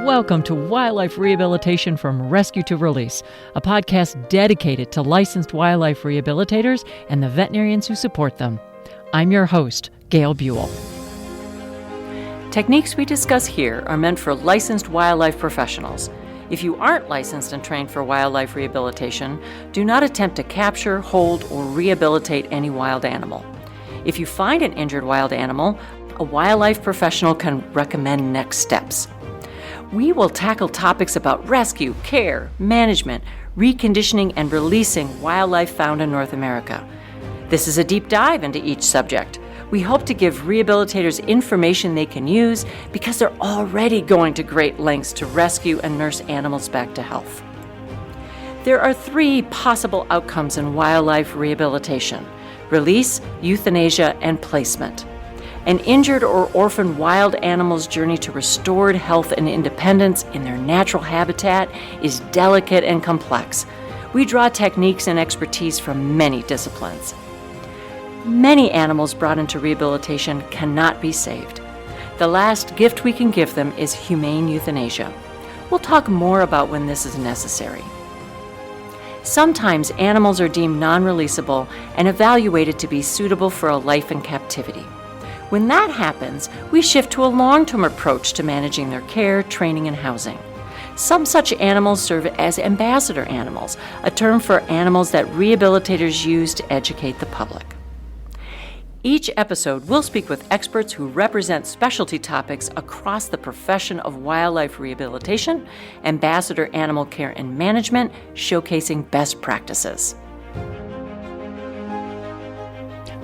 Welcome to Wildlife Rehabilitation from Rescue to Release, a podcast dedicated to licensed wildlife rehabilitators and the veterinarians who support them. I'm your host, Gail Buell. Techniques we discuss here are meant for licensed wildlife professionals. If you aren't licensed and trained for wildlife rehabilitation, do not attempt to capture, hold, or rehabilitate any wild animal. If you find an injured wild animal, a wildlife professional can recommend next steps. We will tackle topics about rescue, care, management, reconditioning, and releasing wildlife found in North America. This is a deep dive into each subject. We hope to give rehabilitators information they can use because they're already going to great lengths to rescue and nurse animals back to health. There are three possible outcomes in wildlife rehabilitation: release, euthanasia, and placement. An injured or orphaned wild animal's journey to restored health and independence in their natural habitat is delicate and complex. We draw techniques and expertise from many disciplines. Many animals brought into rehabilitation cannot be saved. The last gift we can give them is humane euthanasia. We'll talk more about when this is necessary. Sometimes animals are deemed non-releasable and evaluated to be suitable for a life in captivity. When that happens, we shift to a long-term approach to managing their care, training, and housing. Some such animals serve as ambassador animals, a term for animals that rehabilitators use to educate the public. Each episode, we'll speak with experts who represent specialty topics across the profession of wildlife rehabilitation, ambassador animal care and management, showcasing best practices.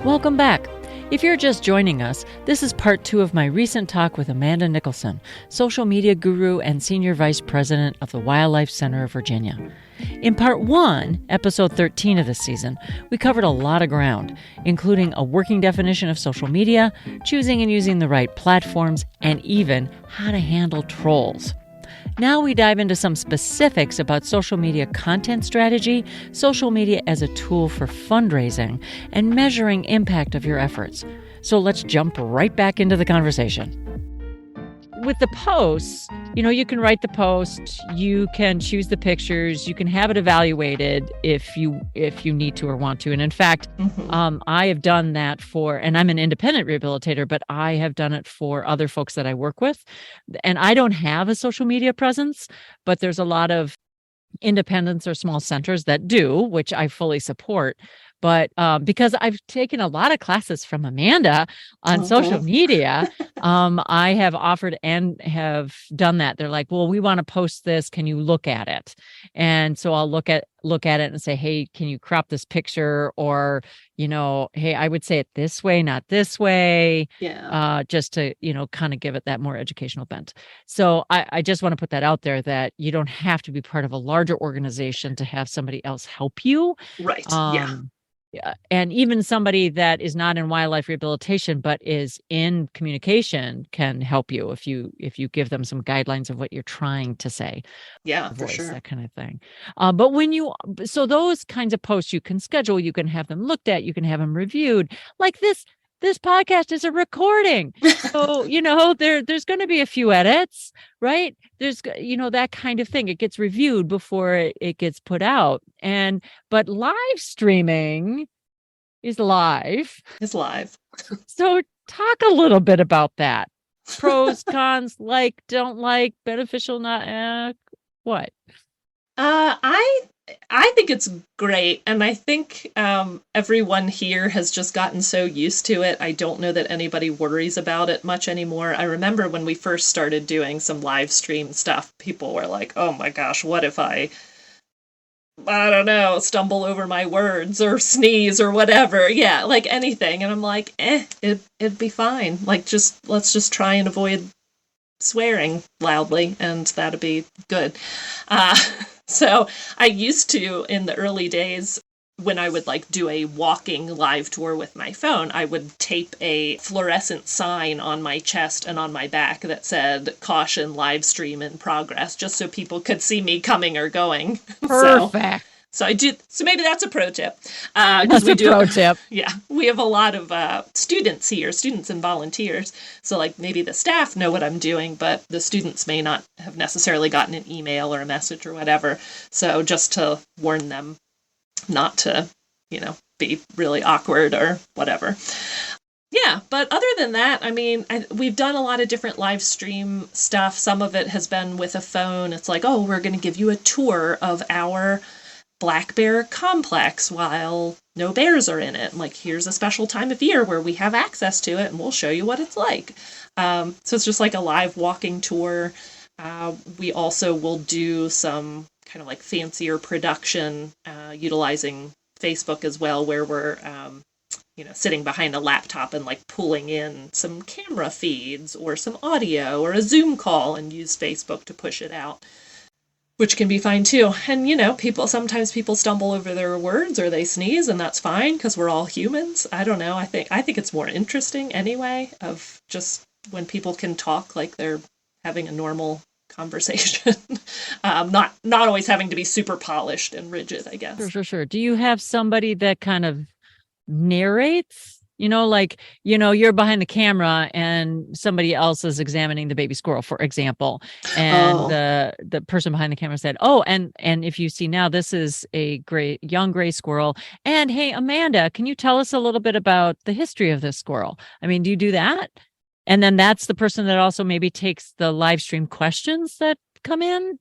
Welcome back. If you're just joining us, this is part 2 of my recent talk with Amanda Nicholson, social media guru and senior vice president of the Wildlife Center of Virginia. In part 1, episode 13 of this season, we covered a lot of ground, including a working definition of social media, choosing and using the right platforms, and even how to handle trolls. Now we dive into some specifics about social media content strategy, social media as a tool for fundraising, and measuring impact of your efforts. So let's jump right back into the conversation. With the posts, you can write the post, you can choose the pictures, you can have it evaluated if you need to or want to. And in fact, I have done that and I'm an independent rehabilitator, but I have done it for other folks that I work with. And I don't have a social media presence, but there's a lot of independents or small centers that do, which I fully support. But because I've taken a lot of classes from Amanda on social media, I have offered and have done that. They're like, well, we want to post this. Can you look at it? And so I'll look at it and say, hey, can you crop this picture? Or, hey, I would say it this way, not this way. Yeah. Just to, kind of give it that more educational bent. So I just want to put that out there that you don't have to be part of a larger organization to have somebody else help you. Right. Yeah. And even somebody that is not in wildlife rehabilitation but is in communication can help you if you give them some guidelines of what you're trying to say. Yeah, voice, for sure. That kind of thing. But so those kinds of posts you can schedule, you can have them looked at, you can have them reviewed. Like this podcast is a recording. So, there's going to be a few edits, right? There's, that kind of thing. It gets reviewed before it gets put out. But live streaming is live. It's live. So talk a little bit about that. Pros, cons, like, don't like, beneficial, not, what? I think it's great, and I think everyone here has just gotten so used to it. I don't know that anybody worries about it much anymore. I remember when we first started doing some live stream stuff, people were like, oh my gosh, what if I don't know, stumble over my words or sneeze or whatever. Yeah, like anything. And I'm like, it'd be fine. Like, let's just try and avoid swearing loudly, and that'd be good. So I used to, in the early days, when I would do a walking live tour with my phone, I would tape a fluorescent sign on my chest and on my back that said, caution, live stream in progress, just so people could see me coming or going. Perfect. So I do. So maybe that's a pro tip. Because That's we a do. pro tip. Yeah, we have a lot of students here, students and volunteers. So like maybe the staff know what I'm doing, but the students may not have necessarily gotten an email or a message or whatever. So just to warn them not to, be really awkward or whatever. Yeah, but other than that, I mean, we've done a lot of different live stream stuff. Some of it has been with a phone. It's like, oh, we're going to give you a tour of our black bear complex while no bears are in it. Like, here's a special time of year where we have access to it and we'll show you what it's like. So it's just like a live walking tour. We also will do some kind of like fancier production utilizing Facebook as well, where we're sitting behind a laptop and like pulling in some camera feeds or some audio or a Zoom call and use Facebook to push it out, which can be fine too. And sometimes people stumble over their words or they sneeze, and that's fine because we're all humans. I don't know. I think it's more interesting anyway, of just when people can talk like they're having a normal conversation. Not always having to be super polished and rigid, I guess. Sure. Do you have somebody that kind of narrates, you're behind the camera and somebody else is examining the baby squirrel, for example, and the person behind the camera said, oh, and if you see now, this is a young gray squirrel, and hey, Amanda, can you tell us a little bit about the history of this squirrel? I mean, do you do that? And then that's the person that also maybe takes the live stream questions that come in?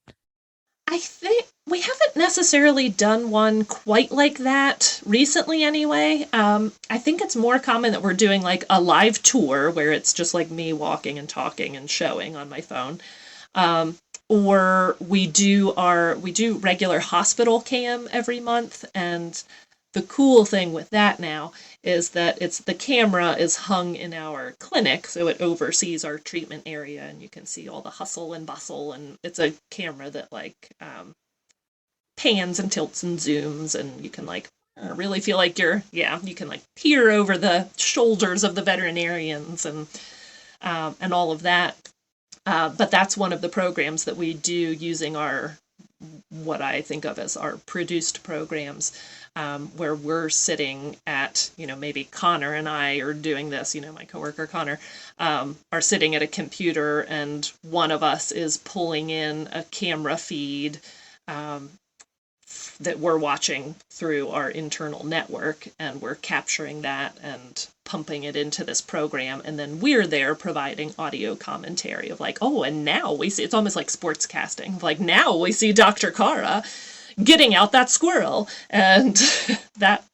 I think we haven't necessarily done one quite like that recently anyway. I think it's more common that we're doing like a live tour where it's just like me walking and talking and showing on my phone. Or we do regular hospital cam every month, and the cool thing with that now is that the camera is hung in our clinic, so it oversees our treatment area, and you can see all the hustle and bustle, and it's a camera that pans and tilts and zooms, and you can really feel like you can peer over the shoulders of the veterinarians and all of that. But that's one of the programs that we do using what I think of as our produced programs, where we're sitting at, maybe Connor and I are doing this, my coworker Connor, are sitting at a computer, and one of us is pulling in a camera feed that we're watching through our internal network, and we're capturing that and pumping it into this program, and then we're there providing audio commentary of and now we see, it's almost like sports casting, now we see Dr. Cara getting out that squirrel, and that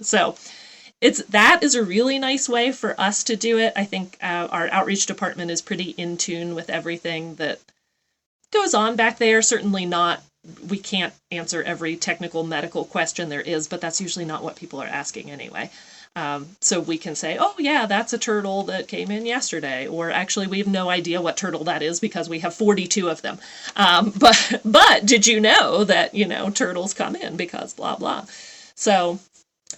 is a really nice way for us to do it. I think our outreach department is pretty in tune with everything that goes on back there. Certainly not, we can't answer every technical medical question there is, but that's usually not what people are asking anyway. So we can say, oh yeah, that's a turtle that came in yesterday, or actually we have no idea what turtle that is because we have 42 of them. But did you know that, turtles come in because blah, blah. So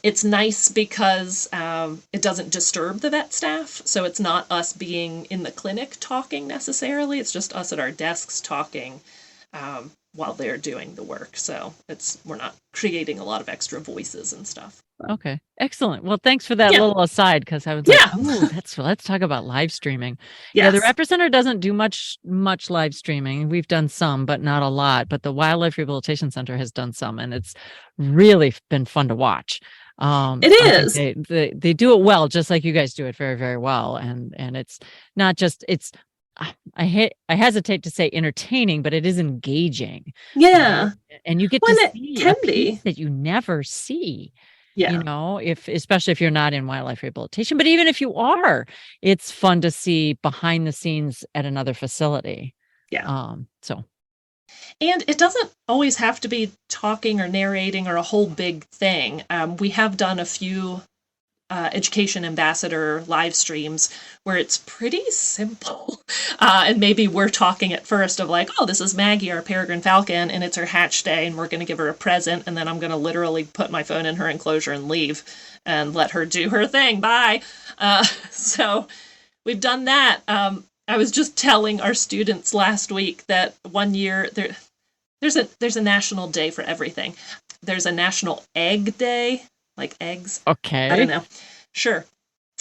it's nice because it doesn't disturb the vet staff. So it's not us being in the clinic talking necessarily. It's just us at our desks talking while they're doing the work. So we're not creating a lot of extra voices and stuff. Okay, excellent. Well, thanks for that little aside, because I was let's talk about live streaming. Yes. Yeah, the Raptor Center doesn't do much live streaming. We've done some, but not a lot. But the Wildlife Rehabilitation Center has done some, and it's really been fun to watch. It is. They do it well, just like you guys do it very, very well. And it's not just I hesitate to say entertaining, but it is engaging. Yeah. And you get to see a piece that you never see. Yeah. Especially if you're not in wildlife rehabilitation, but even if you are, it's fun to see behind the scenes at another facility. Yeah. And it doesn't always have to be talking or narrating or a whole big thing. We have done a few education ambassador live streams where it's pretty simple. And maybe we're talking at first of oh, this is Maggie, our peregrine falcon, and it's her hatch day, and we're going to give her a present, and then I'm going to literally put my phone in her enclosure and leave and let her do her thing. Bye. So we've done that. I was just telling our students last week that one year there's a national day for everything. there's a National Egg Day, like eggs. I don't Okay. know. Sure.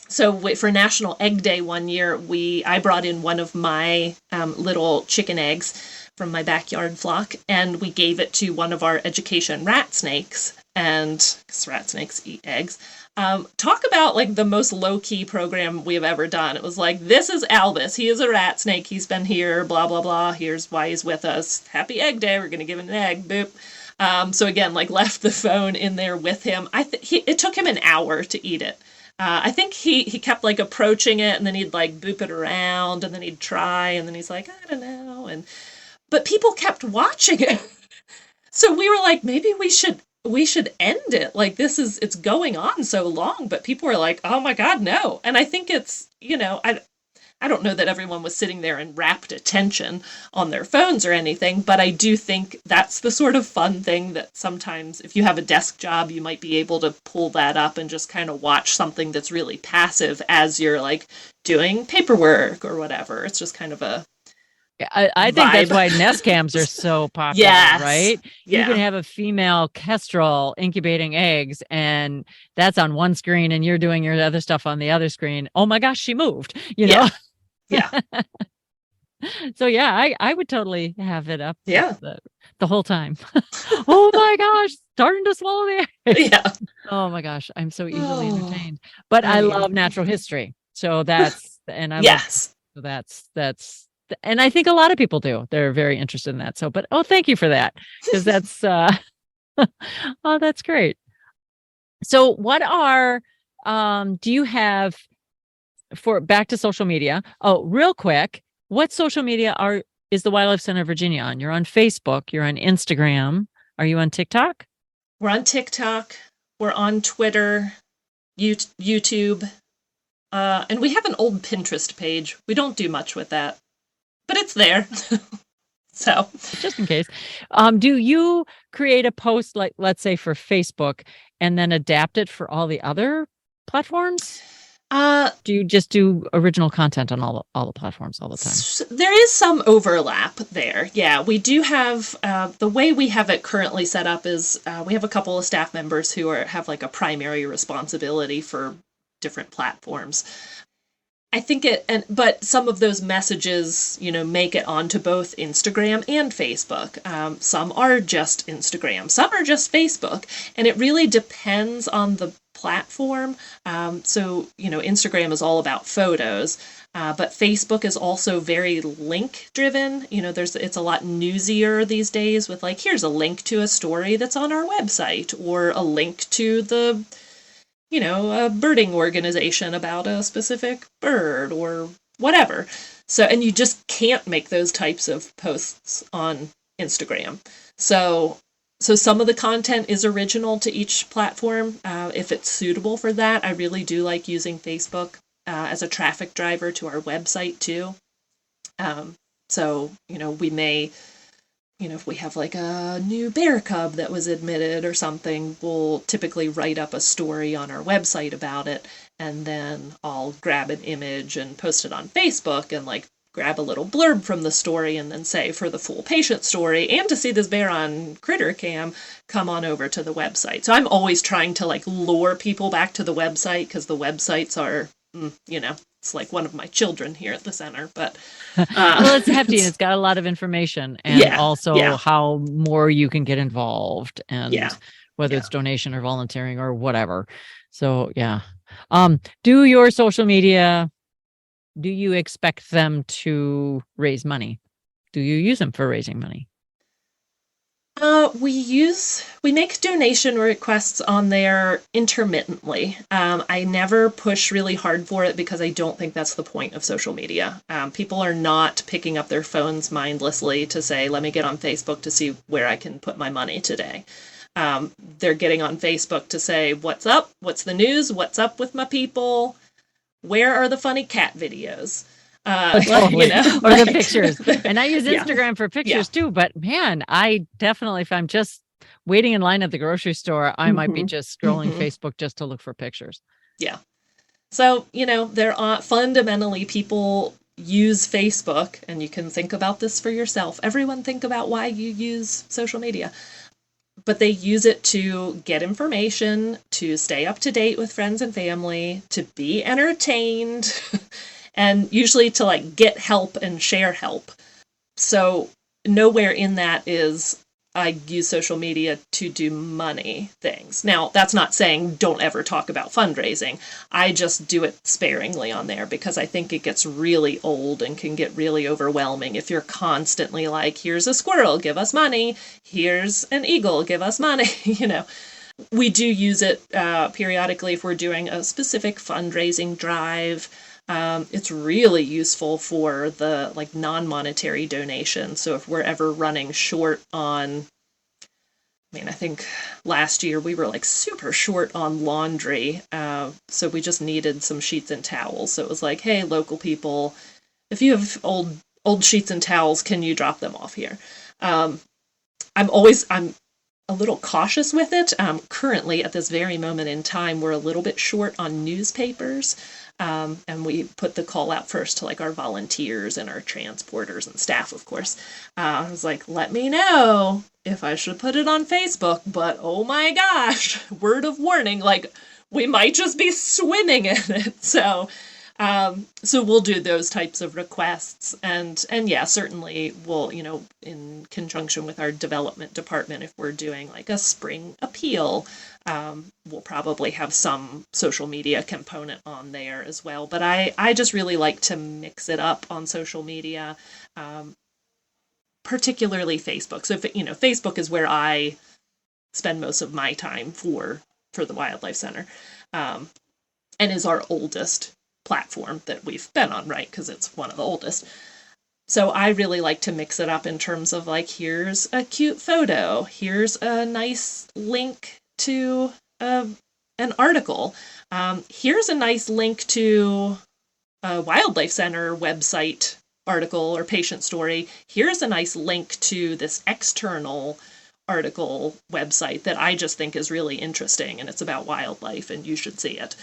So for National Egg Day one year, I brought in one of my little chicken eggs from my backyard flock, and we gave it to one of our education rat snakes, and because rat snakes eat eggs. Talk about like the most low key program we have ever done. It was like, this is Albus. He is a rat snake. He's been here. Blah blah blah. Here's why he's with us. Happy Egg Day. We're gonna give him an egg. Boop. So again, like left the phone in there with him. It took him an hour to eat it. I think he kept like approaching it, and then he'd like boop it around, and then he'd try, and then he's like, I don't know, but people kept watching it. So we were like, maybe we should end it. Like it's going on so long, but people were like, oh my God, no. And I think it's, I don't know that everyone was sitting there in rapt attention on their phones or anything, but I do think that's the sort of fun thing that sometimes if you have a desk job, you might be able to pull that up and just kind of watch something that's really passive as you're like doing paperwork or whatever. It's just kind of a I think that's why nest cams are so popular, yes. right? Yeah. You can have a female kestrel incubating eggs, and that's on one screen, and you're doing your other stuff on the other screen. Oh my gosh, she moved, Yeah. Yeah. So yeah, I would totally have it up Yeah. the whole time. Oh my gosh, starting to swallow the egg. Yeah. Oh my gosh, I'm so easily entertained. But I love natural history. So that's and I yes. love that's and I think a lot of people do. They're very interested in that. So but thank you for that. Because that's oh, that's great. So what are do you have for back to social media? Oh, real quick, what social media is the Wildlife Center of Virginia on? You're on Facebook, you're on Instagram. Are you on TikTok? We're on TikTok. We're on Twitter, YouTube, and we have an old Pinterest page. We don't do much with that, but it's there. So just in case, do you create a post like, let's say, for Facebook, and then adapt it for all the other platforms? Do you just do original content on all the platforms all the time? There is some overlap there. Yeah, we do have the way we have it currently set up is we have a couple of staff members who have like a primary responsibility for different platforms. I think but some of those messages, make it onto both Instagram and Facebook. Some are just Instagram, some are just Facebook, and it really depends on the platform. So, Instagram is all about photos, but Facebook is also very link driven. It's a lot newsier these days with like, here's a link to a story that's on our website, or a link to a birding organization about a specific bird or whatever. So, and you just can't make those types of posts on Instagram. So some of the content is original to each platform. If it's suitable for that, I really do like using Facebook as a traffic driver to our website too. So, we may, if we have like a new bear cub that was admitted or something, we'll typically write up a story on our website about it, and then I'll grab an image and post it on Facebook and like grab a little blurb from the story and then say, for the full patient story and to see this bear on Critter Cam, come on over to the website. So I'm always trying to like lure people back to the website, because the websites are, it's like one of my children here at the center, but well, it's hefty and it's got a lot of information, and also how more you can get involved, and whether it's donation or volunteering or whatever. So do your social media, do you expect them to raise money? Do you use them for raising money? We make donation requests on there intermittently. I never push really hard for it, because I don't think that's the point of social media. People are not picking up their phones mindlessly to say, let me get on Facebook to see where I can put my money today. They're getting on Facebook to say, what's up? What's the news? What's up with my people? Where are the funny cat videos? Totally. Or the pictures. And I use Instagram for pictures too, but man, I definitely, if I'm just waiting in line at the grocery store, I might be just scrolling Facebook just to look for pictures. Yeah. So, there are fundamentally, people use Facebook, and you can think about this for yourself. Everyone think about why you use social media. but they use it to get information, to stay up to date with friends and family, to be entertained, and usually to like get help and share help. So nowhere in that is I use social media to do money things. Now, that's not saying don't ever talk about fundraising. I just do it sparingly on there because I think it gets really old and can get really overwhelming if you're constantly like, here's a squirrel, give us money. Here's an eagle, give us money. We do use it periodically if we're doing a specific fundraising drive. It's really useful for the like non-monetary donations. So if we're ever running short on, I think last year we were like super short on laundry. So we just needed some sheets and towels. So it was like, hey, local people, if you have old sheets and towels, can you drop them off here? I'm a little cautious with it. Currently, at this very moment in time, we're a little bit short on newspapers. And we put the call out first to like our volunteers and our transporters and staff, of course. I was like, let me know if I should put it on Facebook, but oh my gosh, word of warning, like we might just be swimming in it. So we'll do those types of requests, and yeah, certainly we'll, in conjunction with our development department, if we're doing like a spring appeal, we'll probably have some social media component on there as well. But I just really like to mix it up on social media, particularly Facebook. So Facebook is where I spend most of my time for the Wildlife Center, and is our oldest platform that we've been on, right? Because it's one of the oldest. So I really like to mix it up in terms of like, here's a cute photo, here's a nice link to an article, here's a nice link to a Wildlife Center website article or patient story, here's a nice link to this external article website that I just think is really interesting and it's about wildlife and you should see it.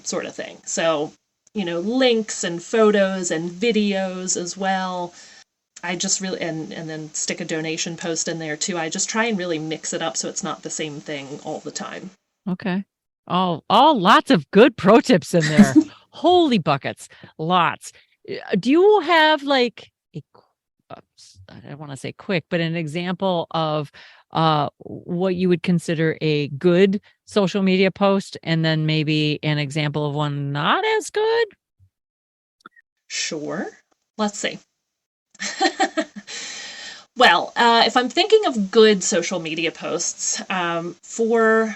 Sort of thing. So, links and photos and videos as well. I just really, and then stick a donation post in there too. I just try and really mix it up so it's not the same thing all the time. Okay. All lots of good pro tips in there. Holy buckets. Lots. Do you have like I don't want to say quick, but an example of what you would consider a good social media post, and then maybe an example of one not as good? Sure. Let's see. Well, if I'm thinking of good social media posts for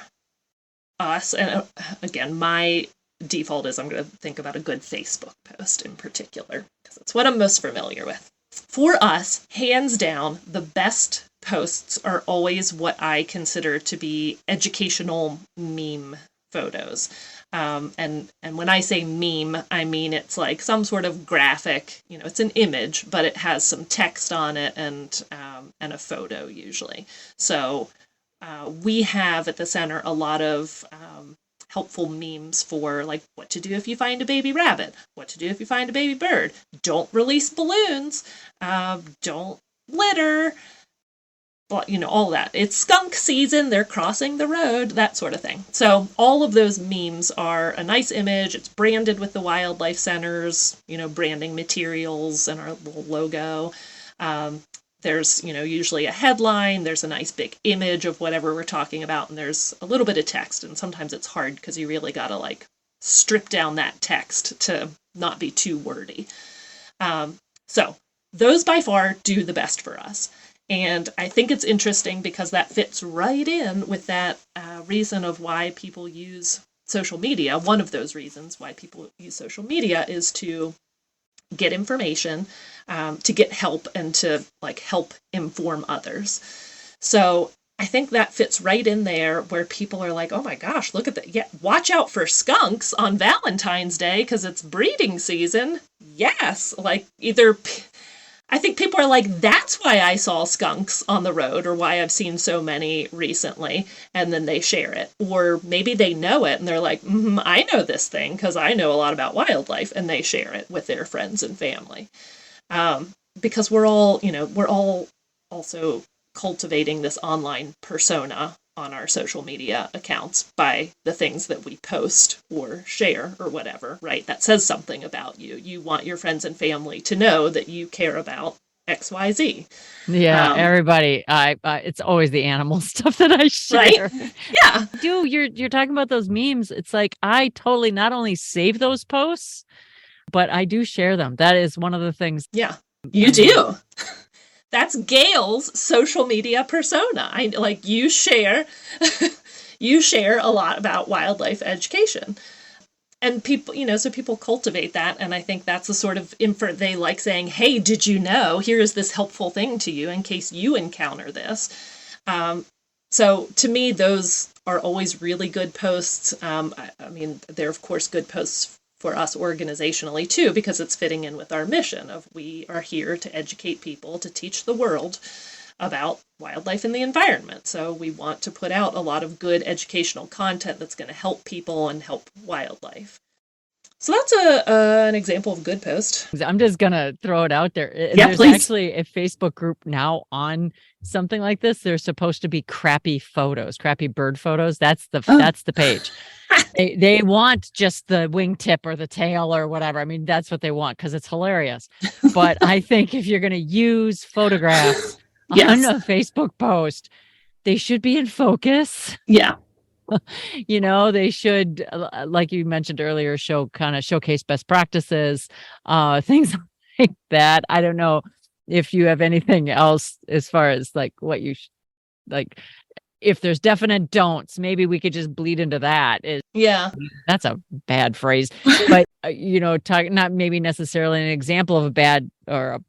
us, and again, my default is I'm going to think about a good Facebook post in particular, because it's what I'm most familiar with. For us, hands down, the best posts are always what I consider to be educational meme photos. And when I say meme, I mean it's like some sort of graphic, it's an image, but it has some text on it and a photo usually. So we have at the center a lot of helpful memes for like what to do if you find a baby rabbit, what to do if you find a baby bird, don't release balloons, don't litter, all that. It's skunk season, they're crossing the road, that sort of thing. So all of those memes are a nice image. It's branded with the Wildlife Center's, branding materials and our little logo. There's, usually a headline, there's a nice big image of whatever we're talking about, and there's a little bit of text, and sometimes it's hard because you really gotta like strip down that text to not be too wordy. So those by far do the best for us. And I think it's interesting because that fits right in with that reason of why people use social media. One of those reasons why people use social media is to get information, to get help, and to like help inform others. So I think that fits right in there where people are like, oh my gosh, look at that. Yeah, watch out for skunks on Valentine's Day because it's breeding season. Yes, like I think people are like, that's why I saw skunks on the road, or why I've seen so many recently, and then they share it. Or maybe they know it and they're like, I know this thing because I know a lot about wildlife, and they share it with their friends and family. Because we're all also cultivating this online persona on our social media accounts by the things that we post or share or whatever, right? That says something about you. You want your friends and family to know that you care about XYZ. Yeah, everybody. It's always the animal stuff that I Right? share. Yeah. You're talking about those memes. It's like I totally not only save those posts, but I do share them. That is one of the things. Yeah. You do. That's Gail's social media persona. You share you share a lot about wildlife education. And people, so people cultivate that. And I think that's the sort of info they like saying, hey, did you know? Here is this helpful thing to you in case you encounter this. So to me, those are always really good posts. I mean, they're, of course, good posts for us organizationally, too, because it's fitting in with our mission of we are here to educate people, to teach the world about wildlife and the environment. So we want to put out a lot of good educational content that's going to help people and help wildlife. So that's an example of a good post. I'm just going to throw it out there. Yeah, There's please. actually a Facebook group now on something like this. There's supposed to be crappy photos, crappy bird photos. That's the page. They want just the wingtip or the tail or whatever. I mean, that's what they want because it's hilarious. But I think if you're going to use photographs on a Facebook post, they should be in focus. Yeah. They should, like you mentioned earlier, showcase best practices, things like that. I don't know if you have anything else as far as like what you like. If there's definite don'ts, maybe we could just bleed into that. That's a bad phrase, but not maybe necessarily an example of a bad or a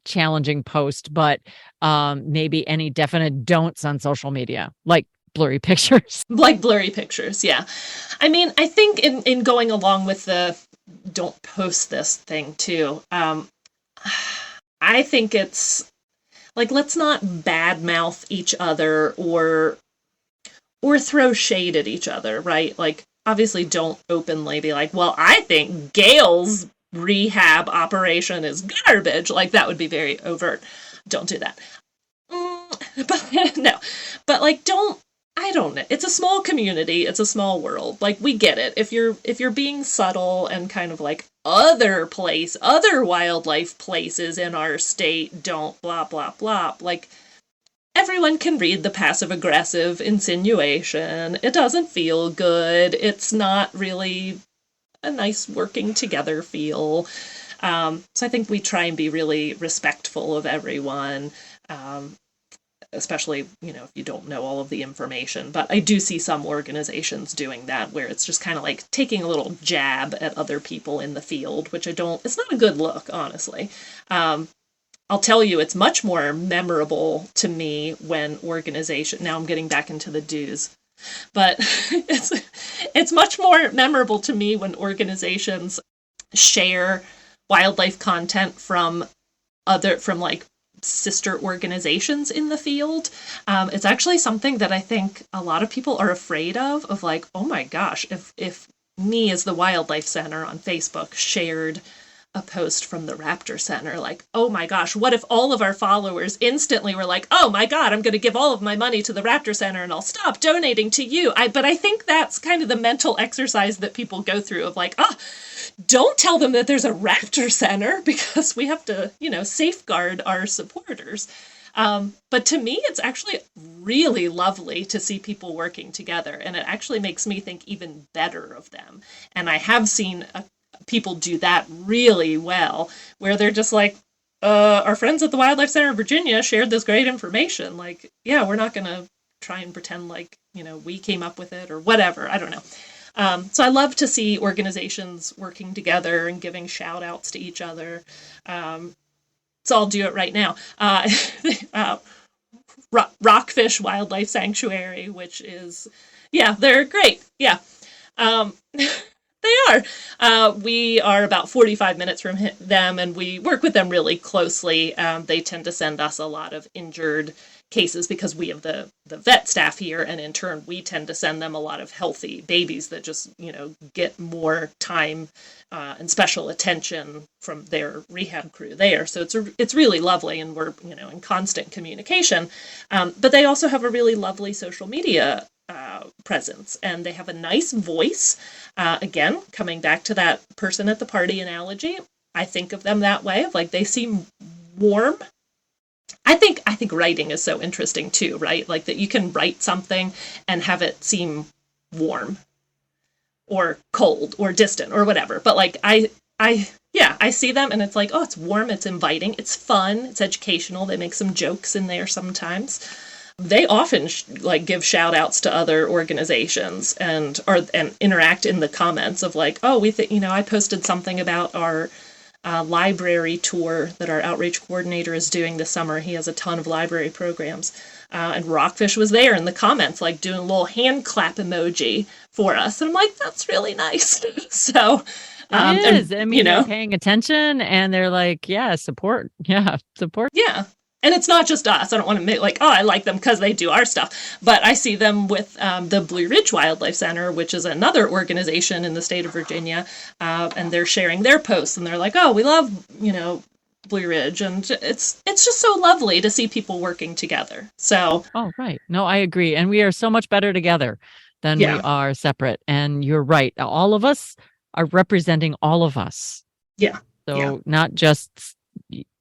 challenging post, but maybe any definite don'ts on social media, like blurry pictures. Like blurry pictures, yeah. I mean, I think in going along with the don't post this thing too, I think it's like, let's not badmouth each other or throw shade at each other, right? Like, obviously don't openly be like, well, I think Gail's rehab operation is garbage. Like, that would be very overt. Don't do that. But no. But like, I don't know. It's a small community. It's a small world. Like, we get it. If you're being subtle and kind of like other wildlife places in our state don't blah, blah, blah. Like, everyone can read the passive aggressive insinuation. It doesn't feel good. It's not really a nice working together feel. So I think we try and be really respectful of everyone. Especially, if you don't know all of the information. But I do see some organizations doing that where it's just kind of like taking a little jab at other people in the field, which it's not a good look, honestly. I'll tell you, it's much more memorable to me when now I'm getting back into the do's, but it's much more memorable to me when organizations share wildlife content from like sister organizations in the field. It's actually something that I think a lot of people are afraid of like, oh my gosh, if me as the Wildlife Center on Facebook shared a post from the Raptor Center, like, oh my gosh, what if all of our followers instantly were like, oh my God, I'm going to give all of my money to the Raptor Center and I'll stop donating to you. But I think that's kind of the mental exercise that people go through of like, don't tell them that there's a Raptor Center because we have to, safeguard our supporters. But to me, it's actually really lovely to see people working together, and it actually makes me think even better of them. And I have seen people do that really well, where they're just like, our friends at the Wildlife Center of Virginia shared this great information. Like, yeah, we're not going to try and pretend like, we came up with it or whatever. I don't know. So I love to see organizations working together and giving shout outs to each other. So I'll do it right now. Rockfish Wildlife Sanctuary, which is, yeah, they're great. Yeah. They are. We are about 45 minutes from them, and we work with them really closely. They tend to send us a lot of injured cases because we have the vet staff here, and in turn, we tend to send them a lot of healthy babies that just, get more time and special attention from their rehab crew there. So it's really lovely, and we're, in constant communication. But they also have a really lovely social media presence, and they have a nice voice. Again, coming back to that person at the party analogy, I think of them that way, of like they seem warm. I think writing is so interesting too, right? Like that you can write something and have it seem warm or cold or distant or whatever. But like I see them and it's like, oh, it's warm, it's inviting, it's fun, it's educational. They make some jokes in there sometimes. They often give shout outs to other organizations and interact in the comments of like, oh, I posted something about our library tour that our outreach coordinator is doing this summer. He has a ton of library programs. And Rockfish was there in the comments, like doing a little hand clap emoji for us. And I'm like, that's really nice. So it is. They're paying attention and they're like, yeah, support. Yeah, support. Yeah. And it's not just us. I don't want to make I like them because they do our stuff. But I see them with the Blue Ridge Wildlife Center, which is another organization in the state of Virginia. And they're sharing their posts. And they're like, oh, we love, Blue Ridge. And it's just so lovely to see people working together. So. Oh, right. No, I agree. And we are so much better together than we are separate. And you're right. All of us are representing all of us. Yeah. So not just...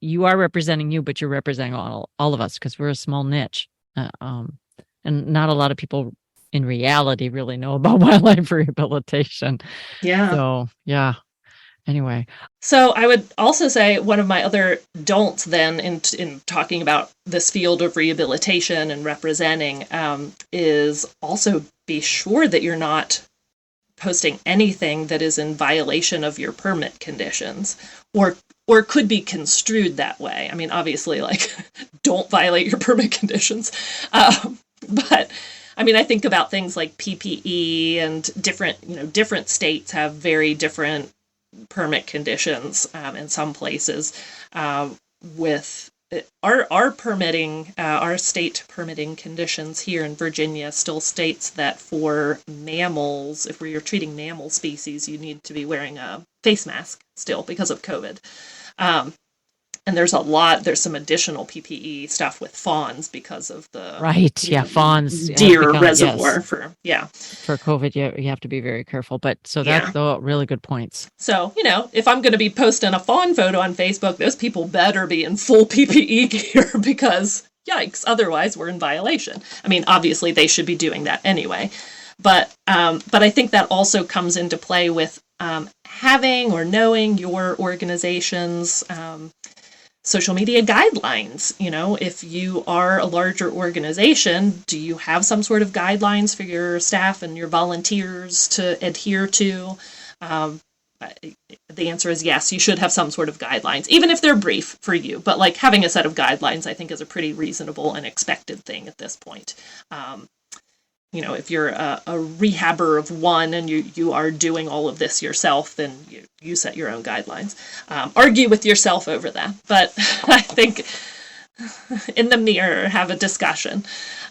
you are representing you, but you're representing all of us because we're a small niche. And not a lot of people in reality really know about wildlife rehabilitation. Yeah. So, yeah. Anyway. So I would also say one of my other don'ts then in talking about this field of rehabilitation and representing is also be sure that you're not posting anything that is in violation of your permit conditions or could be construed that way. I mean, obviously, don't violate your permit conditions. But I mean, I think about things like PPE and different states have very different permit conditions in some places with our permitting, our state permitting conditions here in Virginia still states that for mammals, if you're treating mammal species, you need to be wearing a face mask still because of COVID. And there's some additional PPE stuff with fawns because of the fawns deer reservoir for COVID. You have to be very careful. But so that's really good points. So if I'm going to be posting a fawn photo on Facebook, those people better be in full PPE gear because yikes, otherwise we're in violation. I mean, obviously they should be doing that anyway, but I think that also comes into play with having or knowing your organization's social media guidelines. If you are a larger organization, do you have some sort of guidelines for your staff and your volunteers to adhere to? The answer is yes, you should have some sort of guidelines, even if they're brief for you. But having a set of guidelines, I think, is a pretty reasonable and expected thing at this point. If you're a rehabber of one and you are doing all of this yourself, then you set your own guidelines. Argue with yourself over that. But I think in the mirror, have a discussion.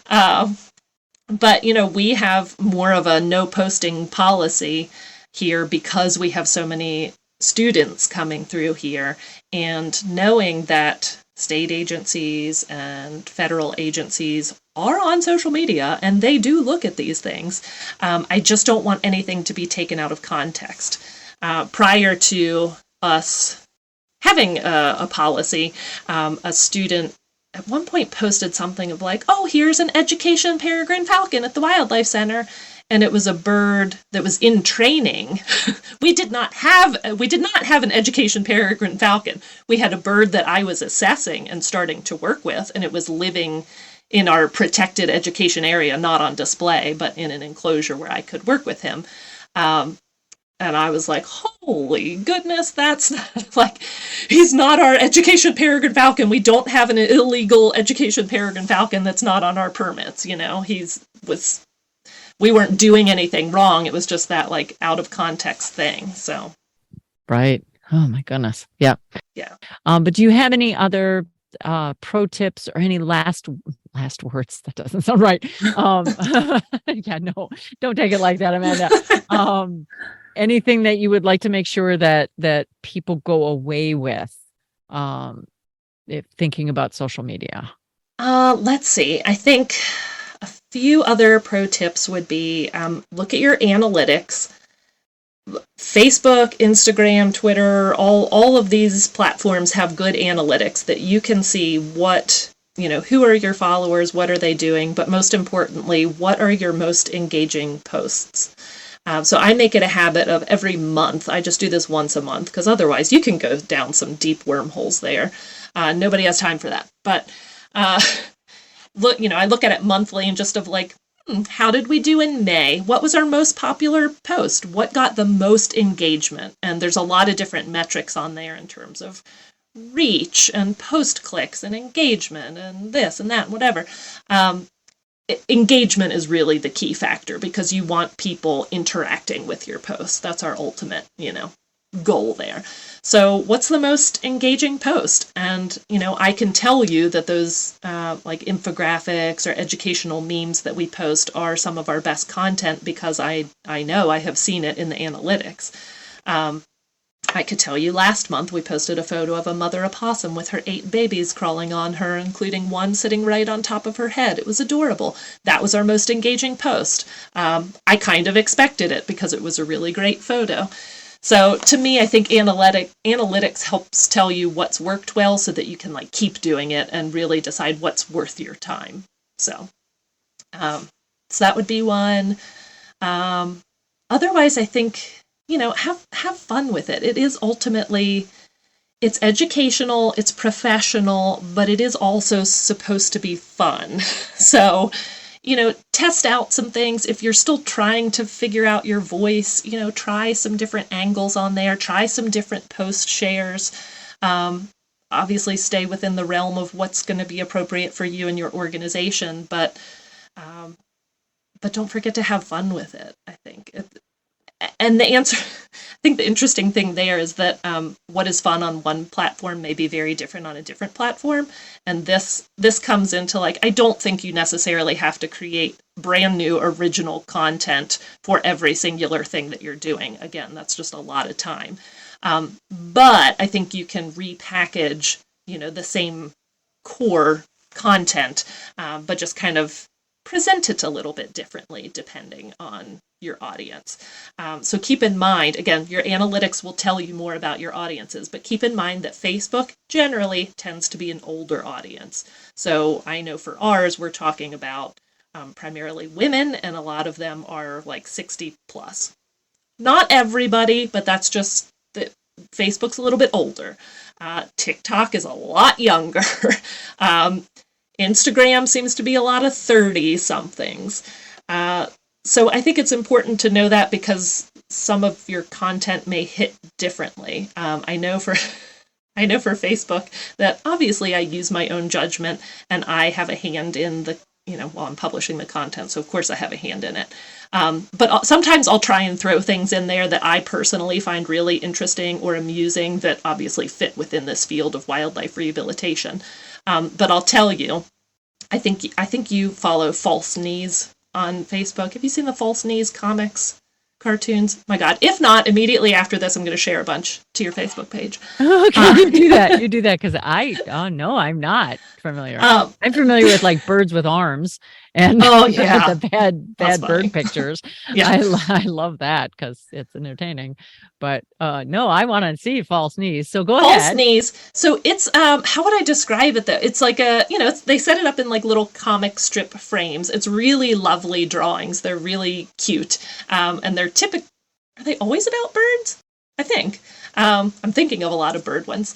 But, we have more of a no posting policy here because we have so many students coming through here, and knowing that state agencies and federal agencies are on social media and they do look at these things. I just don't want anything to be taken out of context. Prior to us having a policy, a student at one point posted something of like, oh, here's an education peregrine falcon at the Wildlife Center. And it was a bird that was in training. We did not have an education peregrine falcon. We had a bird that I was assessing and starting to work with, and it was living in our protected education area, not on display, but in an enclosure where I could work with him. And I was like, holy goodness, that's not, he's not our education peregrine falcon. We don't have an illegal education peregrine falcon that's not on our permits. we weren't doing anything wrong. It was just that like out of context thing. So, Right. Oh my goodness. Yeah. yeah. But do you have any other pro tips or any last words? That doesn't sound right. Yeah, no, don't take it like that, Amanda. Anything that you would like to make sure that people go away with, if thinking about social media? Let's see. I think a few other pro tips would be look at your analytics. Facebook, Instagram, Twitter, all of these platforms have good analytics that you can see what, who are your followers, what are they doing, but most importantly, what are your most engaging posts. So I make it a habit of every month, I just do this once a month, because otherwise you can go down some deep wormholes there. Nobody has time for that. But I look at it monthly and just of like, how did we do in May? What was our most popular post? What got the most engagement? And there's a lot of different metrics on there in terms of reach and post clicks and engagement and this and that and whatever. Engagement is really the key factor because you want people interacting with your posts. That's our ultimate, goal there. So what's the most engaging post? And, I can tell you that those like infographics or educational memes that we post are some of our best content because I know I have seen it in the analytics. I could tell you last month we posted a photo of a mother opossum with her 8 babies crawling on her, including one sitting right on top of her head. It was adorable. That was our most engaging post. I kind of expected it because it was a really great photo. So to me, I think analytics helps tell you what's worked well so that you can like keep doing it and really decide what's worth your time. So that would be one. Otherwise, I think, have fun with it. It is ultimately, it's educational, it's professional, but it is also supposed to be fun. So, test out some things. If you're still trying to figure out your voice, try some different angles on there, try some different post shares. Obviously stay within the realm of what's going to be appropriate for you and your organization, but don't forget to have fun with it, I think. And the answer, I think the interesting thing there is that what is fun on one platform may be very different on a different platform. And this comes into like, I don't think you necessarily have to create brand new original content for every singular thing that you're doing. Again, that's just a lot of time. But I think you can repackage, the same core content, but just kind of present it a little bit differently depending on your audience. So keep in mind, again, your analytics will tell you more about your audiences, but keep in mind that Facebook generally tends to be an older audience. So I know for ours, we're talking about primarily women, and a lot of them are like 60 plus. Not everybody, but that's just that Facebook's a little bit older. TikTok is a lot younger. Instagram seems to be a lot of 30-somethings. So I think it's important to know that because some of your content may hit differently. I know for Facebook that obviously I use my own judgment and I have a hand in the, while I'm publishing the content. So of course I have a hand in it. But sometimes I'll try and throw things in there that I personally find really interesting or amusing that obviously fit within this field of wildlife rehabilitation. But I'll tell you, I think you follow False Knees on Facebook. Have you seen the False Knees comics, cartoons? My God. If not, immediately after this, I'm going to share a bunch to your Facebook page. Okay, you do that. You do that because no, I'm not familiar. I'm familiar with like birds with arms and the bad bird pictures. Yeah. I love that because it's entertaining. But no, I want to see False Knees. So go ahead. False Knees. So it's how would I describe it though? It's like they set it up in like little comic strip frames. It's really lovely drawings. They're really cute. And they're typical. Are they always about birds? I think. I'm thinking of a lot of bird ones.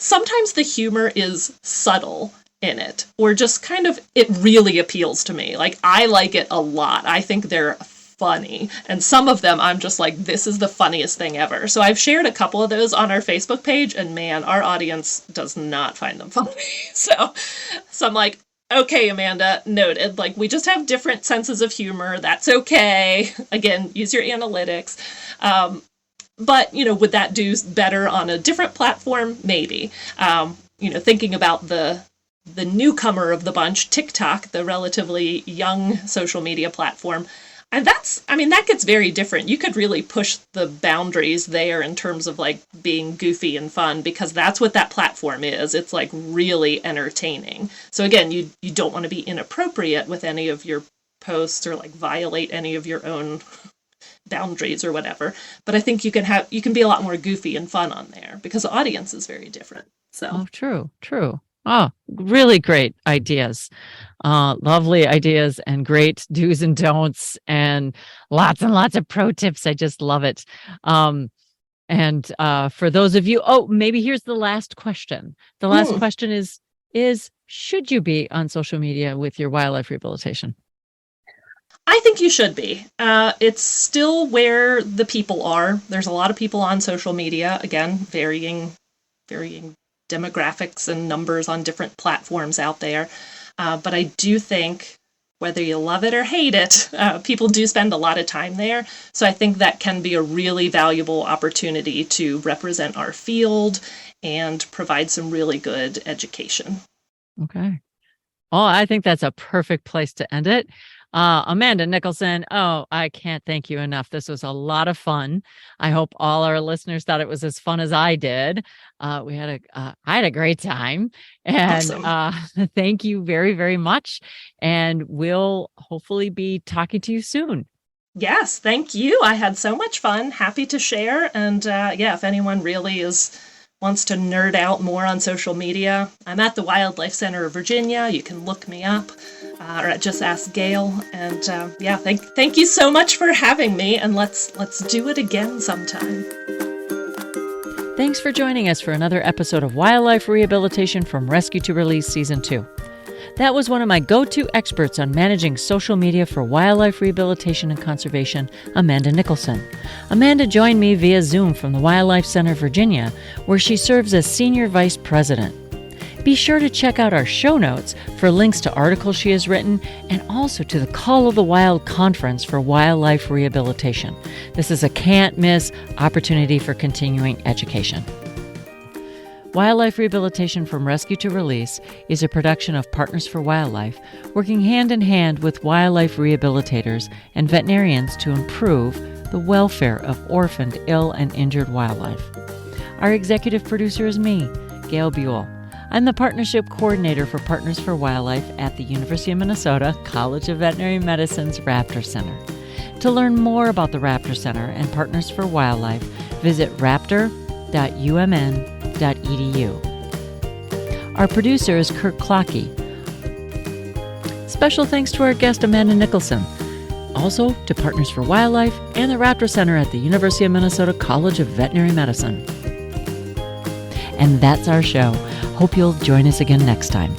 Sometimes the humor is subtle in it, or just kind of, it really appeals to me. Like, I like it a lot. I think they're funny. And some of them, I'm just like, this is the funniest thing ever. So I've shared a couple of those on our Facebook page, and man, our audience does not find them funny. So I'm like, Okay, Amanda, noted. Like, we just have different senses of humor. That's okay. Again, use your analytics. But, would that do better on a different platform? Maybe. Thinking about the newcomer of the bunch, TikTok, the relatively young social media platform. And that gets very different. You could really push the boundaries there in terms of like being goofy and fun, because that's what that platform is. It's like really entertaining. So again, you don't want to be inappropriate with any of your posts or like violate any of your own boundaries or whatever. But I think you can be a lot more goofy and fun on there because the audience is very different. So True. Oh, really great ideas. Lovely ideas and great do's and don'ts and lots of pro tips. I just love it. And for those of you, maybe here's the last question. The last question is should you be on social media with your wildlife rehabilitation? I think you should be. It's still where the people are. There's a lot of people on social media, again, varying demographics and numbers on different platforms out there. But I do think, whether you love it or hate it, people do spend a lot of time there. So I think that can be a really valuable opportunity to represent our field and provide some really good education. Okay. Oh, I think that's a perfect place to end it. Amanda Nicholson, I can't thank you enough. This was a lot of fun. I hope all our listeners thought it was as fun as I did. I had a great time, and Awesome. Thank you very, very much. And we'll hopefully be talking to you soon. Yes, thank you. I had so much fun. Happy to share. And if anyone really wants to nerd out more on social media, I'm at the Wildlife Center of Virginia. You can look me up or just ask Gail. And thank you so much for having me. And let's do it again sometime. Thanks for joining us for another episode of Wildlife Rehabilitation from Rescue to Release Season 2. That was one of my go-to experts on managing social media for wildlife rehabilitation and conservation, Amanda Nicholson. Amanda joined me via Zoom from the Wildlife Center of Virginia, where she serves as Senior Vice President. Be sure to check out our show notes for links to articles she has written and also to the Call of the Wild Conference for Wildlife Rehabilitation. This is a can't-miss opportunity for continuing education. Wildlife Rehabilitation from Rescue to Release is a production of Partners for Wildlife, working hand in hand with wildlife rehabilitators and veterinarians to improve the welfare of orphaned, ill, and injured wildlife. Our executive producer is me, Gail Buell. I'm the Partnership Coordinator for Partners for Wildlife at the University of Minnesota College of Veterinary Medicine's Raptor Center. To learn more about the Raptor Center and Partners for Wildlife, visit raptor.umn.edu. Our producer is Kirk Clockey. Special thanks to our guest Amanda Nicholson. Also to Partners for Wildlife and the Raptor Center at the University of Minnesota College of Veterinary Medicine. And that's our show. Hope you'll join us again next time.